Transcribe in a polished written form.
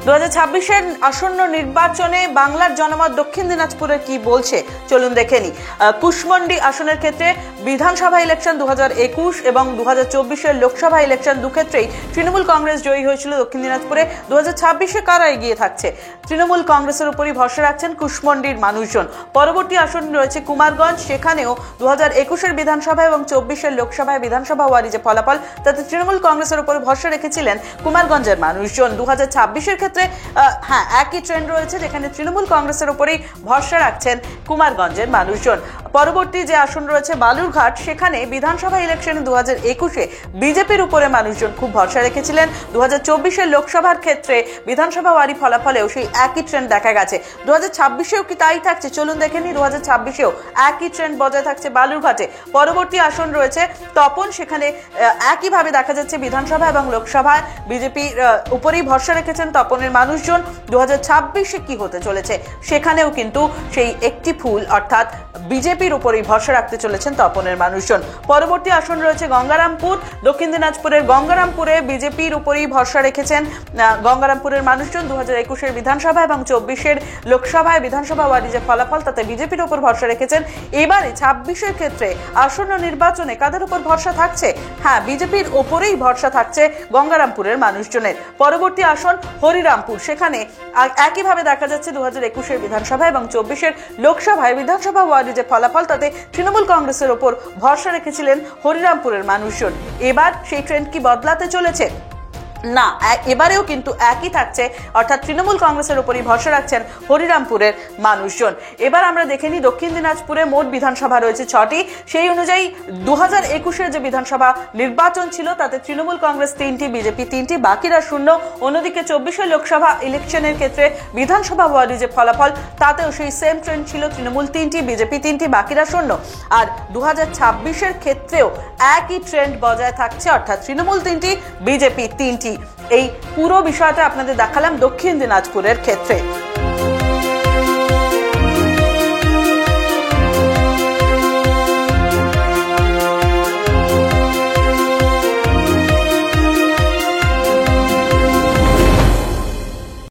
2026-এর আসন্ন নির্বাচনে বাংলার জনমত দক্ষিণ দিনাজপুরে কি বলছে চলুন দেখে নি। কুশমন্ডি আসনের ক্ষেত্রে বিধানসভা ইলেকশন 2021 এবং 2024-এর লোকসভা ইলেকশন দুক্ষেত্রেই তৃণমূল কংগ্রেস জয়ী হয়েছিল দক্ষিণ দিনাজপুরে। 2026-এ কারা এগিয়ে থাকছে? তৃণমূল কংগ্রেসের উপরই ভরসা রাখছেন কুশমন্ডির মানুষজন। পরবর্তী আসন রয়েছে কুমারগঞ্জ, সেখানেও 2021-এর বিধানসভা এবং 24-এর লোকসভায় বিধানসভা ওয়ারি যে ফলাফল তাতে তৃণমূল কংগ্রেসের উপর ভরসা রেখেছিলেন কুমারগঞ্জের মানুষজন। 2026-এর ক্ষেত্রে একই ট্রেন্ড রয়েছে, যেখানে তৃণমূল কংগ্রেসের উপরেই ভরসা রাখছেন কুমারগঞ্জের মানুষজন। পরবর্তী যে আসন রয়েছে বালুরঘাট, সেখানে বিধানসভা ইলেকশনে 2021-এ বিজেপির উপরে মানুষজন খুব ভরসা রেখেছিলেন। 2024-এর লোকসভার ক্ষেত্রে বিধানসভা ওয়ারি ফলাফলেও সেই একই ট্রেন্ড দেখা গেছে। 2026-এও কি তাই থাকছে? চলুন দেখে নিই। 2026-এও একই ট্রেন্ড বজায় থাকছে বালুরঘাটে। পরবর্তী আসন রয়েছে তপন, সেখানে একইভাবে দেখা যাচ্ছে বিধানসভা এবং লোকসভায় বিজেপির উপরেই ভরসা রেখেছেন তপনের মানুষজন। 2026-এ কি হতে চলেছে সেখানেও কিন্তু সেই একটি ফুল অর্থাৎ বিজেপির উপরেই ভরসা রাখতে চলেছেন তপনের মানুষজন। পরবর্তী আসন রয়েছে গঙ্গারামপুর, দক্ষিণ দিনাজপুরের গঙ্গারামপুরে বিজেপির উপরেই ভরসা রেখেছেন গঙ্গারামপুরের মানুষজন। 2021-এর বিধানসভা এবং 24-এর লোকসভায় বিধানসভা ওয়ারি যে ফলাফল তাতে বিজেপির উপর ভরসা রেখেছেন। এবারে 26-এর ক্ষেত্রে আসন্ন নির্বাচনে কাদের উপর ভরসা থাকছে? বিজেপির উপরেই ভরসা থাকছে গঙ্গারামপুরের মানুষজনের। পরবর্তী আসন হরিরামপুর, সেখানে একইভাবে দেখা যাচ্ছে 2021-এর বিধানসভা এবং 24-এর লোকসভায় বিধানসভা ওয়ার্ডে যে ফলাফল তাতে তৃণমূল কংগ্রেসের ওপর ভরসা রেখেছিলেন হরিরামপুরের মানুষজন। এবার সেই ট্রেন্ড কি বদলাতে চলেছে? না, এবারেও কিন্তু একই থাকছে, অর্থাৎ তৃণমূল কংগ্রেসের উপরই ভরসা রাখছেন হরিরামপুরের মানুষজন। এবার আমরা দেখে নিই দক্ষিণ দিনাজপুরে মোট বিধানসভা রয়েছে 6টি। সেই অনুযায়ী 2021-এর যে বিধানসভা নির্বাচন ছিল তাতে তৃণমূল কংগ্রেস 3টি, বিজেপি 3টি, বাকিরা শূন্য। অন্যদিকে 24-এর লোকসভা ইলেকশনের ক্ষেত্রে বিধানসভা ওয়ারি যে ফলাফল তাতেও সেই সেম ট্রেন্ড ছিল, তৃণমূল 3টি, বিজেপি 3টি, বাকিরা শূন্য। আর 2026-এর ক্ষেত্রেও একই ট্রেন্ড বজায় থাকছে, অর্থাৎ তৃণমূল 3টি, বিজেপি 3টি। এই পুরো বিষয়টা আপনাদের দেখালাম দক্ষিণ দিনাজপুরের ক্ষেত্রে।